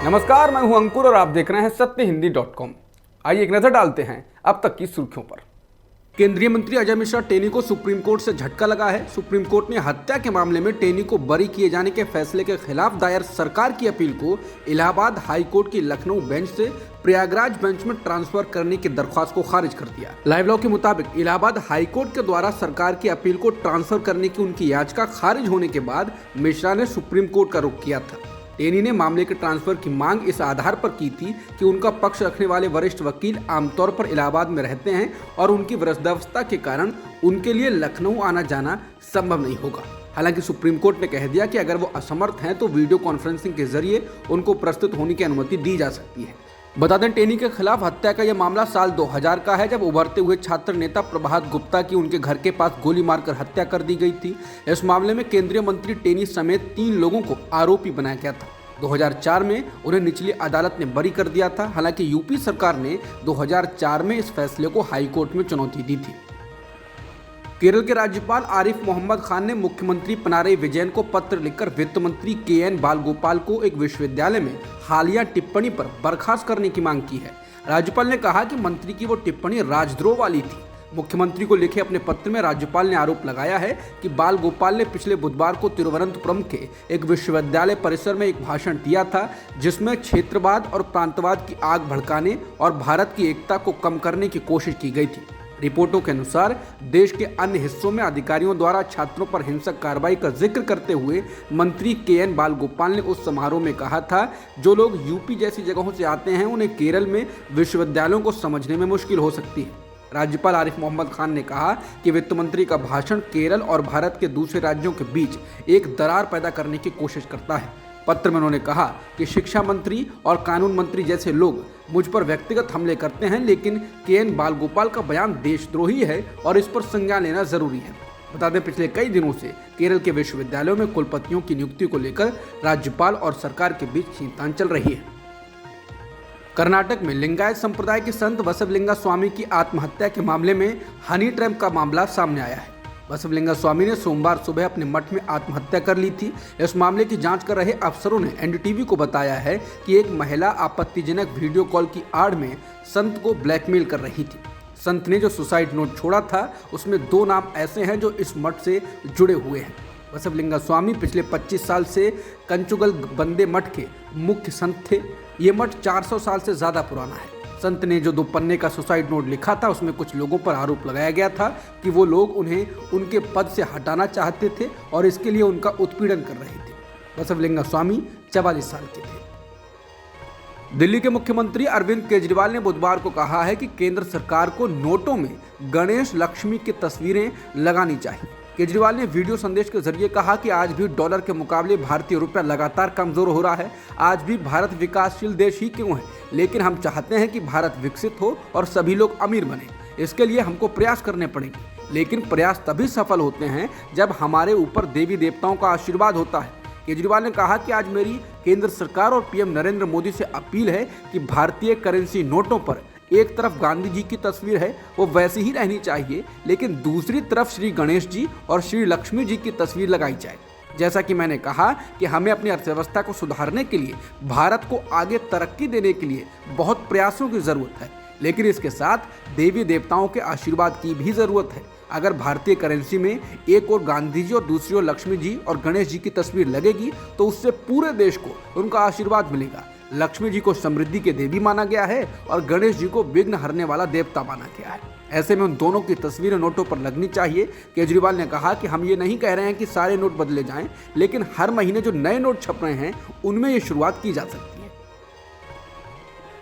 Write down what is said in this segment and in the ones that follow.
नमस्कार, मैं हूं अंकुर और आप देख रहे हैं सत्यहिंदी.com। आइए एक नजर डालते हैं अब तक की सुर्खियों पर। केंद्रीय मंत्री अजय मिश्रा टेनी को सुप्रीम कोर्ट से झटका लगा है। सुप्रीम कोर्ट ने हत्या के मामले में टेनी को बरी किए जाने के फैसले के खिलाफ दायर सरकार की अपील को इलाहाबाद हाई कोर्ट की लखनऊ बेंच से प्रयागराज बेंच में ट्रांसफर करने की दरख्वास्त को खारिज कर दिया। लाइव लॉ के मुताबिक इलाहाबाद हाई कोर्ट के द्वारा सरकार की अपील को ट्रांसफर करने की उनकी याचिका खारिज होने के बाद मिश्रा ने सुप्रीम कोर्ट का रुख किया था। टेनी ने मामले के ट्रांसफर की मांग इस आधार पर की थी कि उनका पक्ष रखने वाले वरिष्ठ वकील आमतौर पर इलाहाबाद में रहते हैं और उनकी वृद्धावस्था के कारण उनके लिए लखनऊ आना जाना संभव नहीं होगा। हालांकि सुप्रीम कोर्ट ने कह दिया कि अगर वो असमर्थ हैं तो वीडियो कॉन्फ्रेंसिंग के जरिए उनको प्रस्तुत होने की अनुमति दी जा सकती है। बता दें, टेनी के खिलाफ हत्या का यह मामला साल 2000 का है, जब उभरते हुए छात्र नेता प्रभात गुप्ता की उनके घर के पास गोली मारकर हत्या कर दी गई थी। इस मामले में केंद्रीय मंत्री टेनी समेत 3 लोगों को आरोपी बनाया गया था। 2004 में उन्हें निचली अदालत ने बरी कर दिया था। हालांकि यूपी सरकार ने 2004 में इस फैसले को हाई कोर्ट में चुनौती दी थी। केरल के राज्यपाल आरिफ मोहम्मद खान ने मुख्यमंत्री पिनाराई विजयन को पत्र लिखकर वित्त मंत्री के.एन. बालगोपाल को एक विश्वविद्यालय में हालिया टिप्पणी पर बर्खास्त करने की मांग की है। राज्यपाल ने कहा कि मंत्री की वो टिप्पणी राजद्रोह वाली थी। मुख्यमंत्री को लिखे अपने पत्र में राज्यपाल ने आरोप लगाया है कि बाल गोपाल ने पिछले बुधवार को तिरुवनंतपुरम के एक विश्वविद्यालय परिसर में एक भाषण दिया था, जिसमें क्षेत्रवाद और प्रांतवाद की आग भड़काने और भारत की एकता को कम करने की कोशिश की गई थी। रिपोर्टों के अनुसार देश के अन्य हिस्सों में अधिकारियों द्वारा छात्रों पर हिंसक कार्रवाई का जिक्र करते हुए मंत्री के.एन. बालगोपाल ने उस समारोह में कहा था, जो लोग यूपी जैसी जगहों से आते हैं उन्हें केरल में विश्वविद्यालयों को समझने में मुश्किल हो सकती है। राज्यपाल आरिफ मोहम्मद खान ने कहा कि वित्त मंत्री का भाषण केरल और भारत के दूसरे राज्यों के बीच एक दरार पैदा करने की कोशिश करता है। पत्र में उन्होंने कहा कि शिक्षा मंत्री और कानून मंत्री जैसे लोग मुझ पर व्यक्तिगत हमले करते हैं, लेकिन के.एन. बालगोपाल का बयान देशद्रोही है और इस पर संज्ञान लेना जरूरी है। बता दें, पिछले कई दिनों से केरल के विश्वविद्यालयों में कुलपतियों की नियुक्ति को लेकर राज्यपाल और सरकार के बीच खींचतान चल रही है। कर्नाटक में लिंगायत संप्रदाय के संत बसवलिंगा स्वामी की आत्महत्या के मामले में हनी ट्रैप का मामला सामने आया है। बसवलिंगा स्वामी ने सोमवार सुबह अपने मठ में आत्महत्या कर ली थी। इस मामले की जांच कर रहे अफसरों ने एनडीटीवी को बताया है कि एक महिला आपत्तिजनक वीडियो कॉल की आड़ में संत को ब्लैकमेल कर रही थी। संत ने जो सुसाइड नोट छोड़ा था उसमें 2 नाम ऐसे हैं जो इस मठ से जुड़े हुए हैं। बसवलिंगा स्वामी पिछले 25 साल से कंचुगल बंदे मठ के मुख्य संत थे। ये मठ 400 साल से ज़्यादा पुराना है। संत ने जो 2 पन्ने का सुसाइड नोट लिखा था उसमें कुछ लोगों पर आरोप लगाया गया था कि वो लोग उन्हें उनके पद से हटाना चाहते थे और इसके लिए उनका उत्पीड़न कर रहे थे। बसवलिंगा स्वामी 44 साल के थे। दिल्ली के मुख्यमंत्री अरविंद केजरीवाल ने बुधवार को कहा है कि केंद्र सरकार को नोटों में गणेश लक्ष्मी की तस्वीरें लगानी चाहिए। केजरीवाल ने वीडियो संदेश के जरिए कहा कि आज भी डॉलर के मुकाबले भारतीय रुपया लगातार कमजोर हो रहा है। आज भी भारत विकासशील देश ही क्यों है, लेकिन हम चाहते हैं कि भारत विकसित हो और सभी लोग अमीर बने। इसके लिए हमको प्रयास करने पड़ेंगे, लेकिन प्रयास तभी सफल होते हैं जब हमारे ऊपर देवी देवताओं का आशीर्वाद होता है। केजरीवाल ने कहा कि आज मेरी केंद्र सरकार और पीएम नरेंद्र मोदी से अपील है कि भारतीय करेंसी नोटों पर एक तरफ गांधी जी की तस्वीर है, वो वैसी ही रहनी चाहिए, लेकिन दूसरी तरफ श्री गणेश जी और श्री लक्ष्मी जी की तस्वीर लगाई जाए। जैसा कि मैंने कहा कि हमें अपनी अर्थव्यवस्था को सुधारने के लिए, भारत को आगे तरक्की देने के लिए बहुत प्रयासों की जरूरत है, लेकिन इसके साथ देवी देवताओं के आशीर्वाद की भी जरूरत है। अगर भारतीय करेंसी में एक और गांधी जी और दूसरी ओर लक्ष्मी जी और गणेश जी की तस्वीर लगेगी तो उससे पूरे देश को उनका आशीर्वाद मिलेगा। लक्ष्मी जी को समृद्धि के देवी माना गया है और गणेश जी को विघ्न हरने वाला देवता माना गया है। ऐसे में उन दोनों की तस्वीरें नोटों पर लगनी चाहिए। केजरीवाल ने कहा कि हम ये नहीं कह रहे हैं कि सारे नोट बदले जाएं, लेकिन हर महीने जो नए नोट छप रहे हैं उनमें ये शुरुआत की जा सकती है।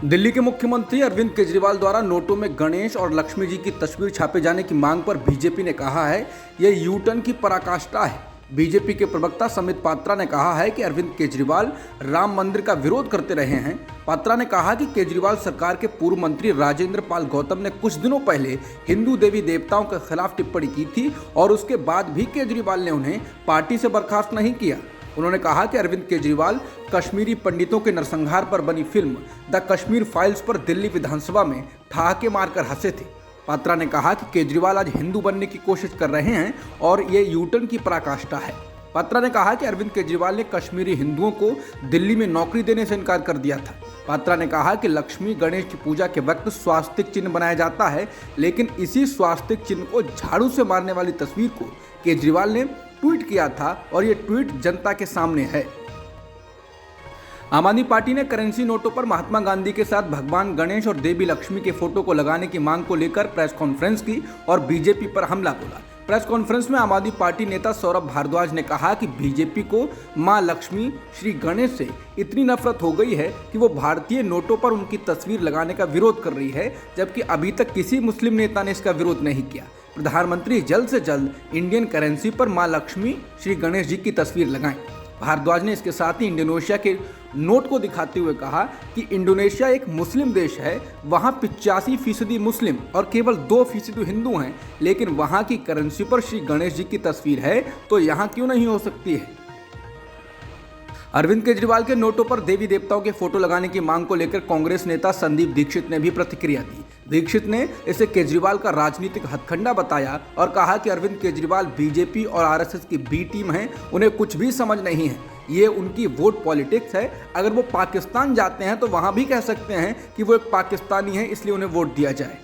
दिल्ली के मुख्यमंत्री अरविंद केजरीवाल द्वारा नोटों में गणेश और लक्ष्मी जी की तस्वीर छापे जाने की मांग पर बीजेपी ने कहा है यह यू-टर्न की पराकाष्ठा है। बीजेपी के प्रवक्ता समित पात्रा ने कहा है कि अरविंद केजरीवाल राम मंदिर का विरोध करते रहे हैं। पात्रा ने कहा कि केजरीवाल सरकार के पूर्व मंत्री राजेंद्र पाल गौतम ने कुछ दिनों पहले हिंदू देवी देवताओं के खिलाफ टिप्पणी की थी और उसके बाद भी केजरीवाल ने उन्हें पार्टी से बर्खास्त नहीं किया। उन्होंने कहा कि अरविंद केजरीवाल कश्मीरी पंडितों के नरसंहार पर बनी फिल्म द कश्मीर फाइल्स पर दिल्ली विधानसभा में ठहाके मारकर हंसे थे। पात्रा ने कहा कि केजरीवाल आज हिंदू बनने की कोशिश कर रहे हैं और ये यूटर्न की पराकाष्ठा है। पात्रा ने कहा कि अरविंद केजरीवाल ने कश्मीरी हिंदुओं को दिल्ली में नौकरी देने से इनकार कर दिया था। पात्रा ने कहा कि लक्ष्मी गणेश की पूजा के वक्त स्वास्तिक चिन्ह बनाया जाता है, लेकिन इसी स्वास्तिक चिन्ह को झाड़ू से मारने वाली तस्वीर को केजरीवाल ने ट्वीट किया था और ये ट्वीट जनता के सामने है। आम आदमी पार्टी ने करेंसी नोटों पर महात्मा गांधी के साथ भगवान गणेश और देवी लक्ष्मी के फोटो को लगाने की मांग को लेकर प्रेस कॉन्फ्रेंस की और बीजेपी पर हमला बोला। प्रेस कॉन्फ्रेंस में आम आदमी पार्टी नेता सौरभ भारद्वाज ने कहा कि बीजेपी को मां लक्ष्मी श्री गणेश से इतनी नफरत हो गई है कि वो भारतीय नोटों पर उनकी तस्वीर लगाने का विरोध कर रही है, जबकि अभी तक किसी मुस्लिम नेता ने इसका विरोध नहीं किया। प्रधानमंत्री जल्द से जल्द इंडियन करेंसी पर मां लक्ष्मी श्री गणेश जी की तस्वीर लगाएं। भारद्वाज ने इसके साथ ही इंडोनेशिया के नोट को दिखाते हुए कहा कि इंडोनेशिया एक मुस्लिम देश है, वहां 85% मुस्लिम और केवल 2% हिंदू हैं, लेकिन वहां की करेंसी पर श्री गणेश जी की तस्वीर है, तो यहां क्यों नहीं हो सकती है। अरविंद केजरीवाल के नोटों पर देवी देवताओं के फोटो लगाने की मांग को लेकर कांग्रेस नेता संदीप दीक्षित ने भी प्रतिक्रिया दी। दीक्षित ने इसे केजरीवाल का राजनीतिक हथकंडा बताया और कहा कि अरविंद केजरीवाल बीजेपी और आरएसएस की बी टीम है, उन्हें कुछ भी समझ नहीं है, ये उनकी वोट पॉलिटिक्स है। अगर वो पाकिस्तान जाते हैं तो वहां भी कह सकते हैं कि वो एक पाकिस्तानी है, इसलिए उन्हें वोट दिया जाए।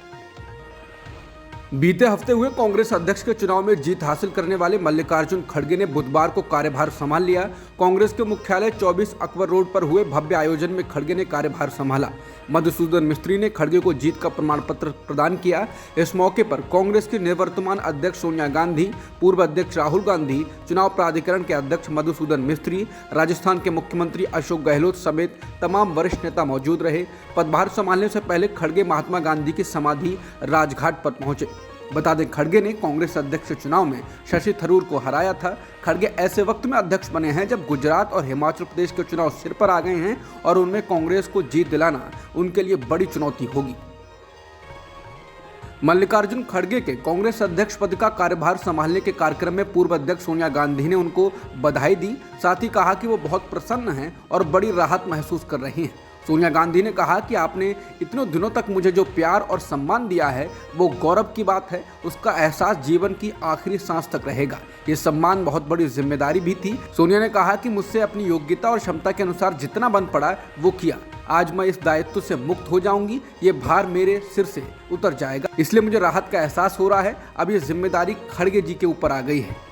बीते हफ्ते हुए कांग्रेस अध्यक्ष के चुनाव में जीत हासिल करने वाले मल्लिकार्जुन खड़गे ने बुधवार को कार्यभार संभाल लिया। कांग्रेस के मुख्यालय 24 अकबर रोड पर हुए भव्य आयोजन में खड़गे ने कार्यभार संभाला। मधुसूदन मिस्त्री ने खड़गे को जीत का प्रमाण पत्र प्रदान किया। इस मौके पर कांग्रेस की निवर्तमान अध्यक्ष सोनिया गांधी, पूर्व अध्यक्ष राहुल गांधी, चुनाव प्राधिकरण के अध्यक्ष मधुसूदन मिस्त्री, राजस्थान के मुख्यमंत्री अशोक गहलोत समेत तमाम वरिष्ठ नेता मौजूद रहे। पदभार संभालने से पहले खड़गे महात्मा गांधी की समाधि राजघाट पर पहुंचे। बता दें, खड़गे ने कांग्रेस अध्यक्ष चुनाव में शशि थरूर को हराया था। खड़गे ऐसे वक्त में अध्यक्ष बने हैं जब गुजरात और हिमाचल प्रदेश के चुनाव सिर पर आ गए हैं और उनमें कांग्रेस को जीत दिलाना उनके लिए बड़ी चुनौती होगी। मल्लिकार्जुन खड़गे के कांग्रेस अध्यक्ष पद का कार्यभार संभालने के कार्यक्रम में पूर्व अध्यक्ष सोनिया गांधी ने उनको बधाई दी, साथ ही कहा कि वो बहुत प्रसन्न हैं और बड़ी राहत महसूस कर रही हैं। सोनिया गांधी ने कहा कि आपने इतने दिनों तक मुझे जो प्यार और सम्मान दिया है वो गौरव की बात है, उसका एहसास जीवन की आखिरी सांस तक रहेगा। ये सम्मान बहुत बड़ी जिम्मेदारी भी थी। सोनिया ने कहा कि मुझसे अपनी योग्यता और क्षमता के अनुसार जितना बन पड़ा वो किया। आज मैं इस दायित्व से मुक्त हो जाऊंगी, ये भार मेरे सिर से उतर जाएगा, इसलिए मुझे राहत का एहसास हो रहा है। अब ये जिम्मेदारी खड़गे जी के ऊपर आ गई है।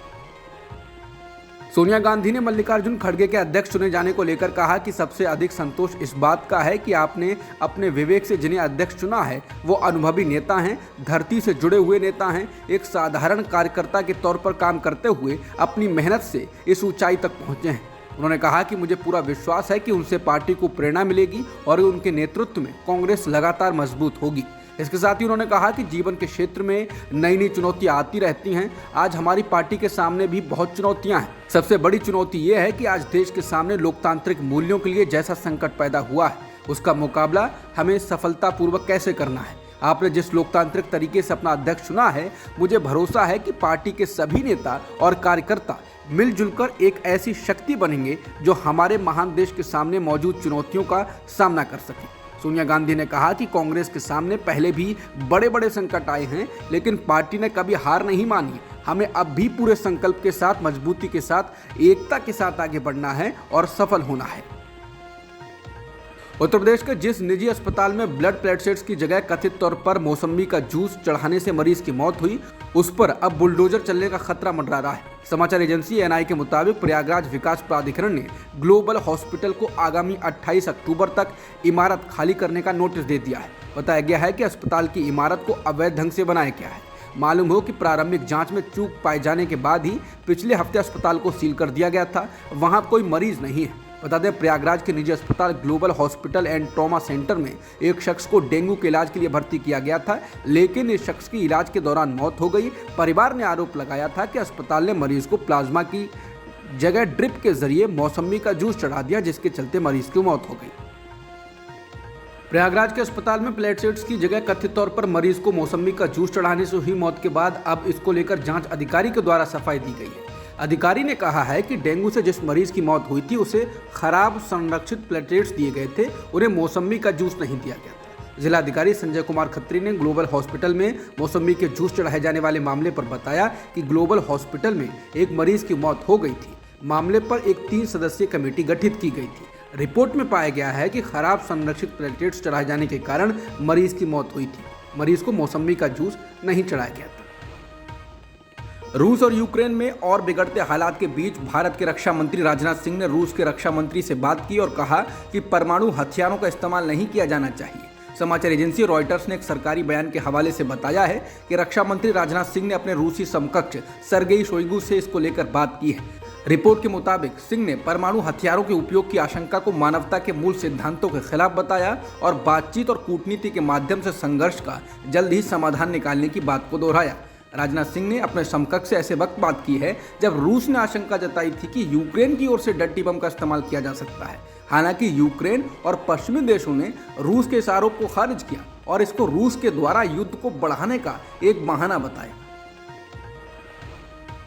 सोनिया गांधी ने मल्लिकार्जुन खड़गे के अध्यक्ष चुने जाने को लेकर कहा कि सबसे अधिक संतोष इस बात का है कि आपने अपने विवेक से जिन्हें अध्यक्ष चुना है वो अनुभवी नेता हैं, धरती से जुड़े हुए नेता हैं, एक साधारण कार्यकर्ता के तौर पर काम करते हुए अपनी मेहनत से इस ऊंचाई तक पहुंचे हैं। उन्होंने कहा कि मुझे पूरा विश्वास है कि उनसे पार्टी को प्रेरणा मिलेगी और उनके नेतृत्व में कांग्रेस लगातार मजबूत होगी। इसके साथ ही उन्होंने कहा कि जीवन के क्षेत्र में नई नई चुनौतियां आती रहती हैं। आज हमारी पार्टी के सामने भी बहुत चुनौतियां हैं। सबसे बड़ी चुनौती ये है कि आज देश के सामने लोकतांत्रिक मूल्यों के लिए जैसा संकट पैदा हुआ है, उसका मुकाबला हमें सफलतापूर्वक कैसे करना है। आपने जिस लोकतांत्रिक तरीके से अपना अध्यक्ष चुना है, मुझे भरोसा है कि पार्टी के सभी नेता और कार्यकर्ता मिलजुल कर एक ऐसी शक्ति बनेंगे जो हमारे महान देश के सामने मौजूद चुनौतियों का सामना कर सके। सोनिया गांधी ने कहा कि कांग्रेस के सामने पहले भी बड़े बड़े संकट आए हैं, लेकिन पार्टी ने कभी हार नहीं मानी। हमें अब भी पूरे संकल्प के साथ, मजबूती के साथ, एकता के साथ आगे बढ़ना है और सफल होना है। उत्तर प्रदेश के जिस निजी अस्पताल में ब्लड प्लेटलेट्स की जगह कथित तौर पर मौसम्बी का जूस चढ़ाने से मरीज की मौत हुई, उस पर अब बुलडोजर चलने का खतरा मंडरा रहा है। समाचार एजेंसी एनआई के मुताबिक प्रयागराज विकास प्राधिकरण ने ग्लोबल हॉस्पिटल को आगामी 28 अक्टूबर तक इमारत खाली करने का नोटिस दे दिया है। बताया गया है कि अस्पताल की इमारत को अवैध ढंग से बनाया गया है। मालूम हो कि प्रारंभिक जांच में चूक पाए जाने के बाद ही पिछले हफ्ते अस्पताल को सील कर दिया गया था। वहां कोई मरीज नहीं है। बता दें, प्रयागराज के निजी अस्पताल global hospital and trauma centre में एक शख्स को डेंगू के इलाज के लिए भर्ती किया गया था, लेकिन इस शख्स की इलाज के दौरान मौत हो गई। परिवार ने आरोप लगाया था कि अस्पताल ने मरीज को प्लाज्मा की जगह ड्रिप के जरिए मौसम्बी का जूस चढ़ा दिया, जिसके चलते मरीज की मौत हो गई। प्रयागराज के अस्पताल में प्लेटलेट्स की जगह कथित तौर पर मरीज को मौसम्बी का जूस चढ़ाने से हुई मौत के बाद अब इसको लेकर जांच अधिकारी के द्वारा सफाई दी गई है। अधिकारी ने कहा है कि डेंगू से जिस मरीज की मौत हुई थी उसे खराब संरक्षित प्लेटलेट्स दिए गए थे, उन्हें मौसम्बी का जूस नहीं दिया गया था। जिलाधिकारी संजय कुमार खत्री ने ग्लोबल हॉस्पिटल में मौसम्बी के जूस चढ़ाए जाने वाले मामले पर बताया कि ग्लोबल हॉस्पिटल में एक मरीज की मौत हो गई थी। मामले पर एक 3 सदस्यीय कमेटी गठित की गई थी। रिपोर्ट में पाया गया है कि खराब संरक्षित प्लेटलेट्स चढ़ाए जाने के कारण मरीज की मौत हुई थी। मरीज को मौसम्बी का जूस नहीं चढ़ाया गया था। रूस और यूक्रेन में और बिगड़ते हालात के बीच भारत के रक्षा मंत्री राजनाथ सिंह ने रूस के रक्षा मंत्री से बात की और कहा कि परमाणु हथियारों का इस्तेमाल नहीं किया जाना चाहिए। समाचार एजेंसी रॉयटर्स ने एक सरकारी बयान के हवाले से बताया है कि रक्षा मंत्री राजनाथ सिंह ने अपने रूसी समकक्ष सर्गेई शोइगु से इसको लेकर बात की है। रिपोर्ट के मुताबिक सिंह ने परमाणु हथियारों के उपयोग की आशंका को मानवता के मूल सिद्धांतों के खिलाफ बताया और बातचीत और कूटनीति के माध्यम से संघर्ष का जल्द ही समाधान निकालने की बात को दोहराया। राजनाथ सिंह ने अपने समकक्ष से ऐसे वक्त बात की है जब रूस ने आशंका जताई थी कि यूक्रेन की ओर से डर्टी बम का इस्तेमाल किया जा सकता है। हालांकि यूक्रेन और पश्चिमी देशों ने रूस के इस आरोप को खारिज किया और इसको रूस के द्वारा युद्ध को बढ़ाने का एक बहाना बताया।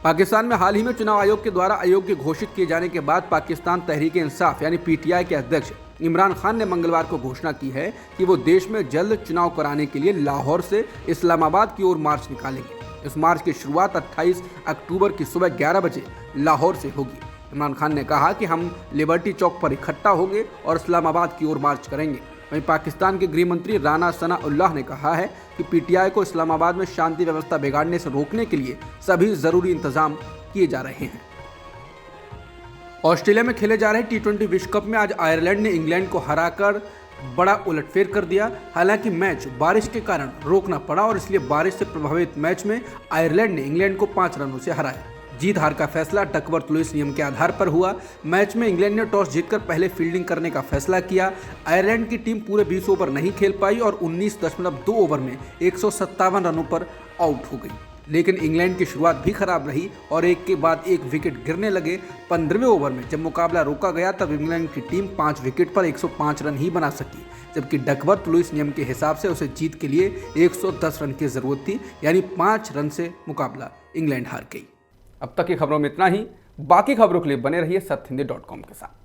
पाकिस्तान में हाल ही में चुनाव आयोग के द्वारा अयोग्य घोषित किए जाने के बाद पाकिस्तान तहरीक इंसाफ यानी पीटीआई के अध्यक्ष इमरान खान ने मंगलवार को घोषणा की है कि वो देश में जल्द चुनाव कराने के लिए लाहौर से इस्लामाबाद की ओर मार्च निकालेंगे। इस मार्च की शुरुआत 28 अक्टूबर की सुबह 11 बजे लाहौर से होगी। इमरान खान ने कहा कि हम लिबर्टी चौक पर इकट्ठा होंगे और इस्लामाबाद की ओर मार्च करेंगे। वहीं पाकिस्तान के गृह मंत्री राना सनाउल्लाह ने कहा है कि पीटीआई को इस्लामाबाद में शांति व्यवस्था बिगाड़ने से रोकने के लिए सभी जरूरी इंतजाम किए जा रहे हैं। ऑस्ट्रेलिया में खेले जा रहे T20 विश्व कप में आज आयरलैंड ने इंग्लैंड को हराकर बड़ा उलटफेर कर दिया। हालांकि मैच बारिश के कारण रोकना पड़ा और इसलिए बारिश से प्रभावित मैच में आयरलैंड ने इंग्लैंड को 5 रनों से हराया। जीत हार का फैसला डकवर्थ लुईस नियम के आधार पर हुआ। मैच में इंग्लैंड ने टॉस जीतकर पहले फील्डिंग करने का फैसला किया। आयरलैंड की टीम पूरे 20 ओवर नहीं खेल पाई और 19.2 ओवर में 157 रनों पर आउट हो गई। लेकिन इंग्लैंड की शुरुआत भी खराब रही और एक के बाद एक विकेट गिरने लगे। 15वें ओवर में जब मुकाबला रोका गया तब इंग्लैंड की टीम 5 विकेट पर 105 रन ही बना सकी, जबकि डकवर्थ लुईस नियम के हिसाब से उसे जीत के लिए 110 रन की जरूरत थी, यानी 5 रन से मुकाबला इंग्लैंड हार गई। अब तक की खबरों में इतना ही। बाकी खबरों के लिए बने रहिए सत्यहिंदी.com के साथ।